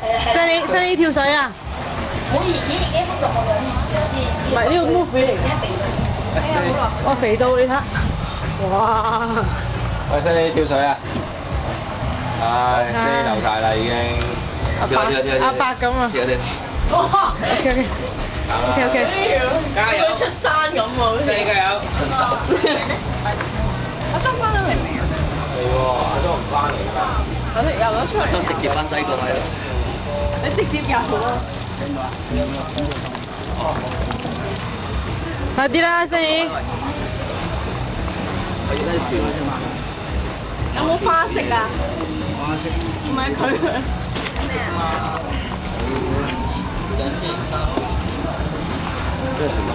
新跳水啊！冇熱演已經錄我兩唔係呢個 movie 嚟嘅。我肥到你睇，哇！喂，新你跳水啊？唉，飛流晒啦已經。阿伯咁啊！哇 OK， 加油！出山咁喎，好似。加油！出手！我執翻咗明唔明啊？係喎，都唔翻嚟㗎。我哋游咗出嚟。直接翻西過喺度。你直接游啊！快啲啦，新宇！我而家跳啫嘛。有冇花式啊？花式。唔係佢。咩啊？這是什麼？